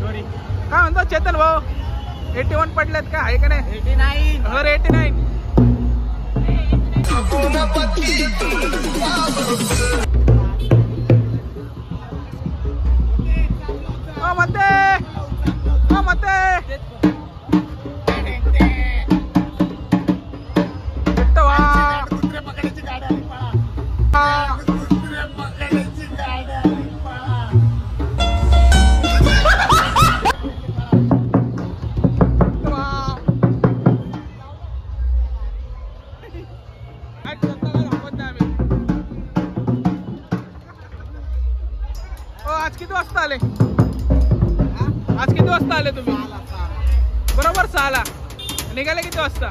काय म्हणतो चेतन भाऊ? 81 पडलेत का? आहे का नाही? 89. अरे 89. आज किती वाजता आले? आज किती वाजता आले तुम्ही? बरोबर 6ला. निघाले किती वाजता?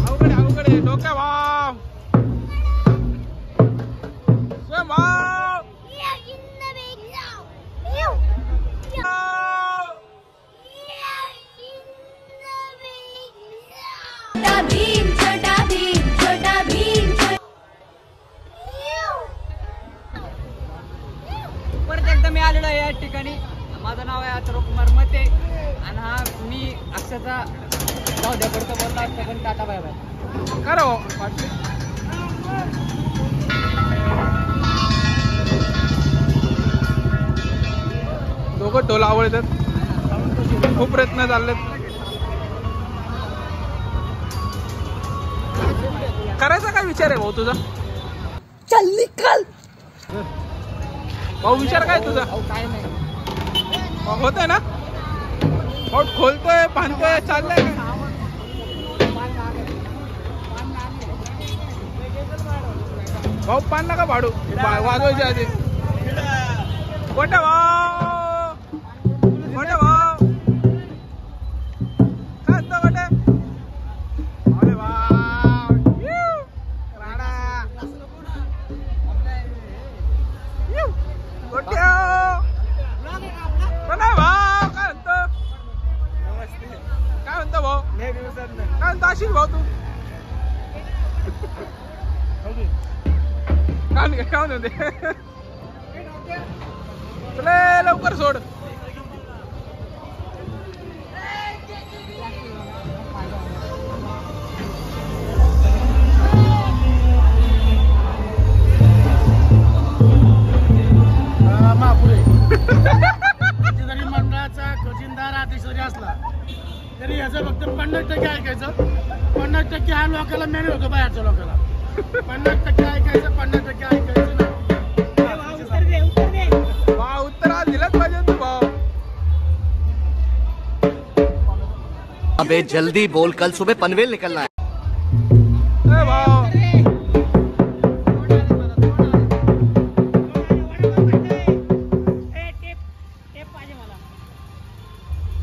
अवघड आहे डोक्या भाव. स्वयं भाव. परत एकदा मी आलेलो आहे या ठिकाणी. माझं नाव आहे अथर्व कुमार मते आणि हा मी अक्षरचा जाऊ द्या पडतो बोलला सगळं टाटा बाय बाय. करा दोघं ढोल आवडतात. खूप प्रयत्न चाललेत. करायचा काय विचार आहे भाऊ तुझा? चल निकल भाऊ विचार काय तुझा? काय नाही होतंय ना? पोट खोलतोय बांधतोय चाललंय. भाऊ पान नका भाडू वाजवायच्या आधी. मोठा भाऊ मोठा भाऊ काय म्हणतो मोठे? अरे भाऊ राडा मोठ्या नाही भाऊ. काय म्हणतो? काय म्हणतो भाऊ? काय म्हणतो आशिष भाऊ तू? काय म्हणते? चले लवकर सोड. जरी मंडळाचा खजिनदार अध्यक्ष असला तरी याचं फक्त 50% ऐकायचं. 50% हा लोकांना मेन होतो बाहेरच्या लोकांना. 50% ऐकायचं 50% ऐकायचं ना. उत्तर आज दिलंच पाहिजे तू भाऊ. अबे जल्दी बोल, कल सुबह पनवेल निकलना है. भाऊ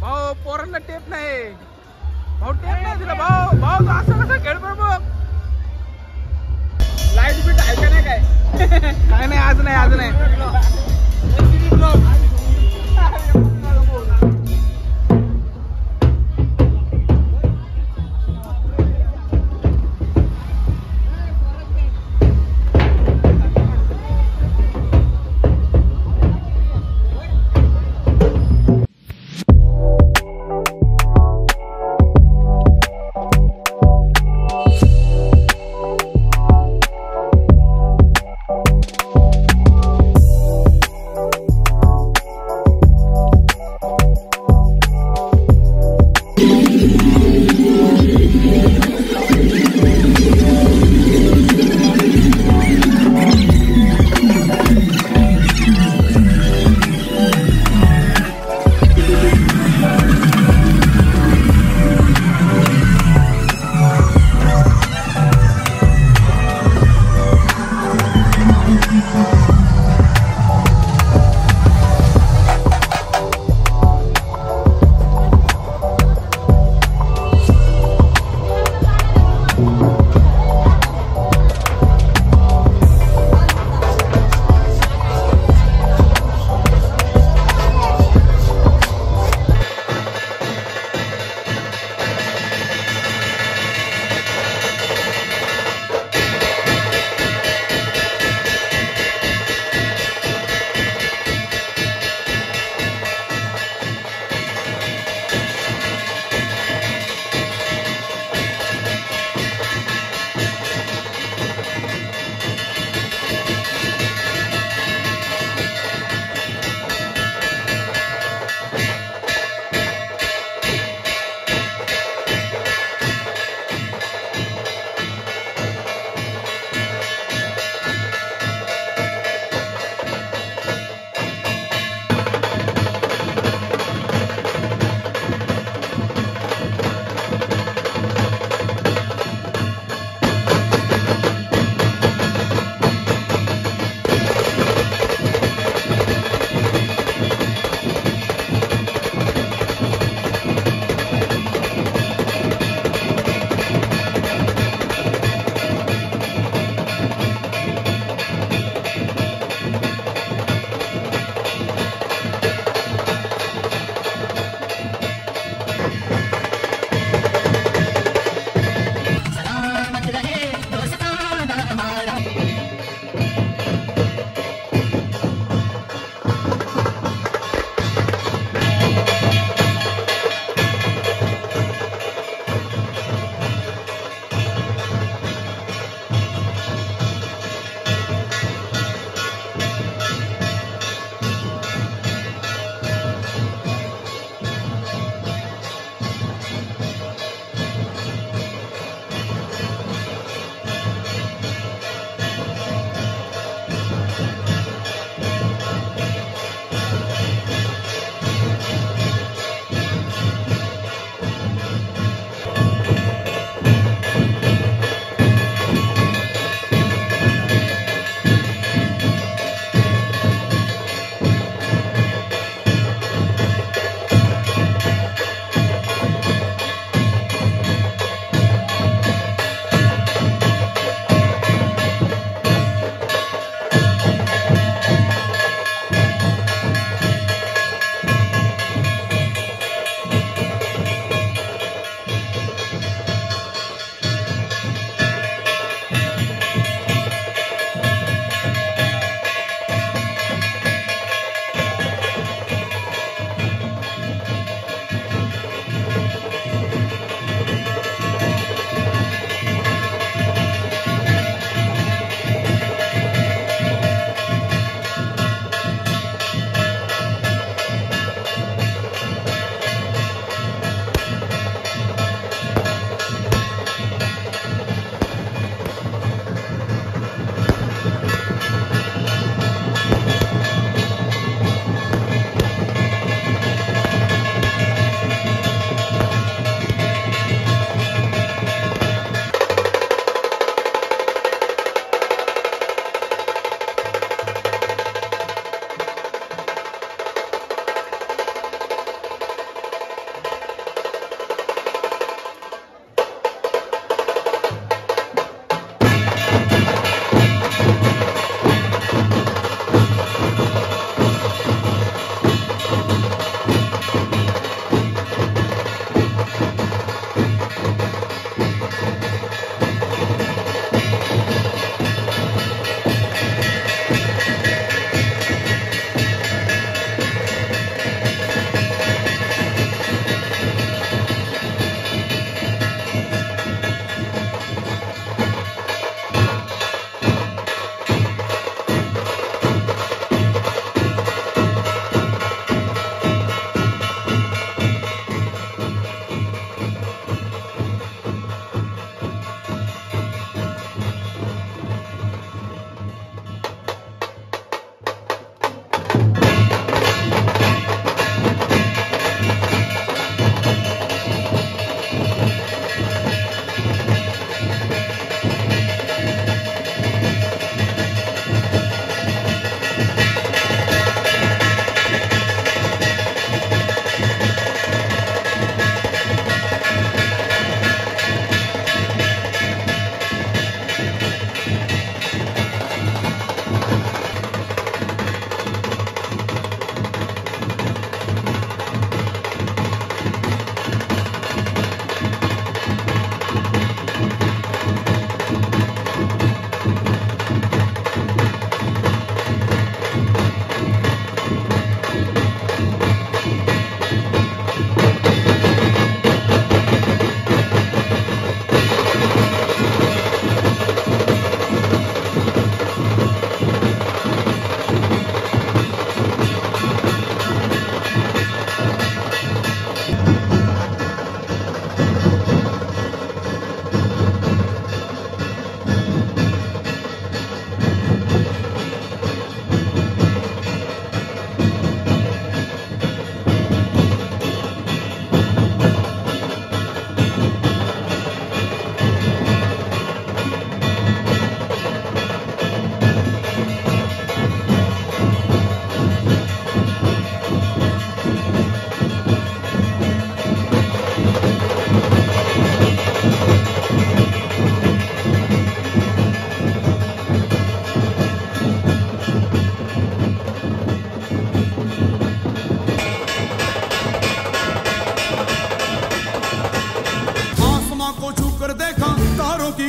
भाऊ पोरांना टेप नाही. भाऊ टेप नाही दिला. भाऊ भाऊ तू असं कसं खेळ बघ. लाईट बीट आहे का नाही? काय नाही आज नाही आज नाही.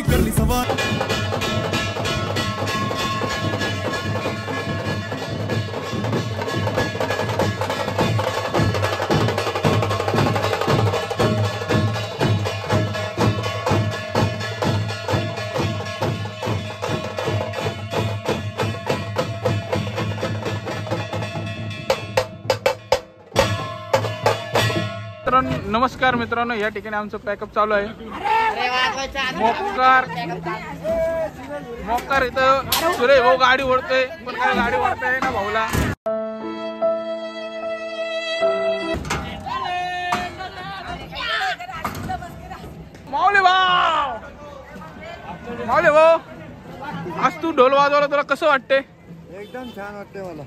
करली सवार नमस्कार मित्रांनो, या ठिकाणी आमचं पॅकअप चालू आहे. मोकार इथं सुरेश भाऊ गाडी ओढतोय, पण काय गाडी ओढताय ना भाऊला. माऊली भाऊ, माऊली भाऊ, आज तू ढोल वाजवला, तुला कसं वाटते? एकदम छान वाटते मला.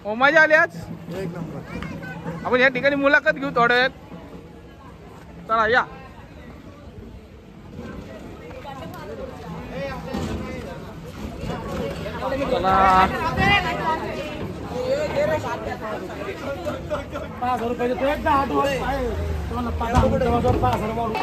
हो, मजा आली आज. एक नंबर. आपण या ठिकाणी मुलाखत घेऊ थोड्या वेळात. चला या. चला. 5,000 रुपये देतो. एकदा आठवण आहे. तुम्हाला 5,000 बोलू.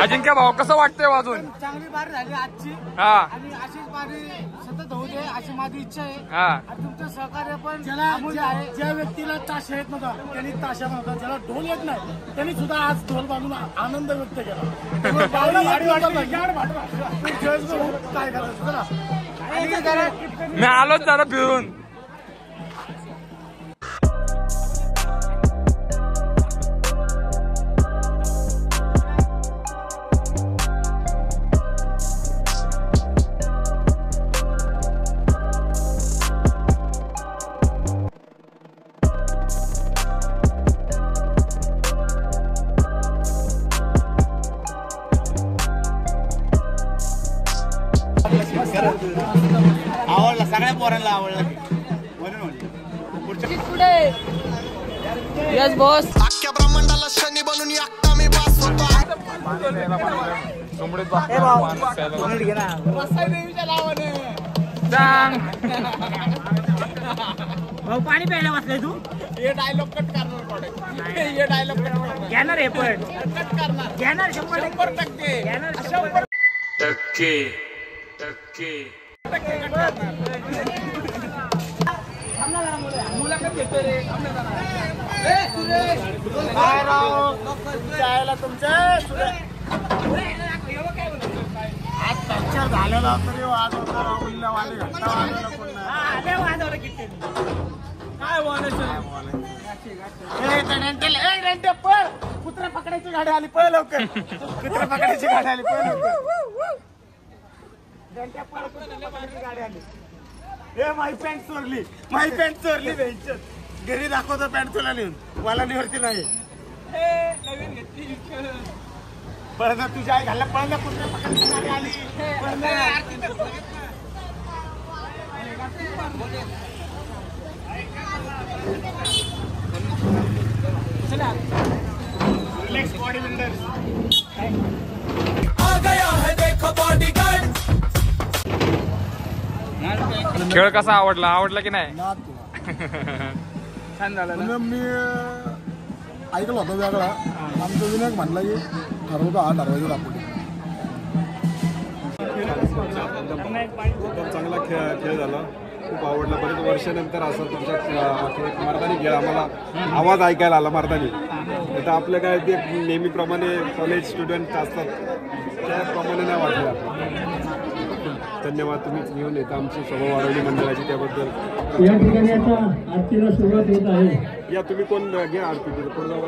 अजिंक्य भाऊ, कसं वाटतंय वाजून? चांगली बारी झाली आजची. हा आणि अशीच बारी सतत होऊ दे अशी माझी इच्छा आहे. हा. आणि तुमचं सहकार्य पण ज्या व्यक्तीला ताशा येत नव्हता त्यांनी ताशा बनवता, ज्याला ढोल येत नाही त्यांनी सुद्धा आज ढोल बांधून आनंद व्यक्त केला. काय करायचं? मी आलोच जरा फिरून. आवडला, सगळ्या पोरांना आवडला म्हणून. Yes boss. अख्ख्या ब्रह्मांडाला शनी बनून एकटा मी बास होतो. भाऊ पाणी प्यायला बसलाय तू? हे डायलॉग कट करणार. हे डायलॉग कट करणार. घेणार आहे पण कट करणार. घेणार 100% घेणार 100%. मुलाखत घेतोय रे. काय राव जायला तुमच्या आज पंक्चर झालेला तरी वाजवता राहुलवाले घंटा वाजवला कोण नाही. काय बोलायचं? कुत्रा पकडायची गाडी आली, पळ लवकर. कुत्रा पकडायची गाडी आली, पळ लवकर. गाडी आली. ए माई पॅन्ट चोरली, माई पॅन्ट चोरली. घरी दाखवतो पॅन्ट तुला लिहून, मला निवडती नाही. पळणं तुझ्या आई घालला, पळणं. कुत्रा पकडायची गाडी आली, बॉडी बिल्डर. खेळ कसा आवडला? आवडला की नाही? छान झाला ना? मी ऐकलं होतं वेगळा. आमचं विनायक म्हणला की ठरवतो हा ठरवायचं आपण. एकदम चांगला खेळ झाला, खूप आवडला. बरेच वर्षानंतर असं तुमच्या मर्दानी खेळ आम्हाला आवाज ऐकायला आला मर्दानी. आता आपलं काय ते नेहमीप्रमाणे कॉलेज स्टुडंट असतात त्याप्रमाणे नाही वाटलं. धन्यवाद, तुम्हीच घेऊन येता आमची शोभा वाढवली मंडळाची, त्याबद्दल. या ठिकाणी आता आरतीला सुरुवात होत आहे. या तुम्ही कोण घ्या आरती, कोण जाऊ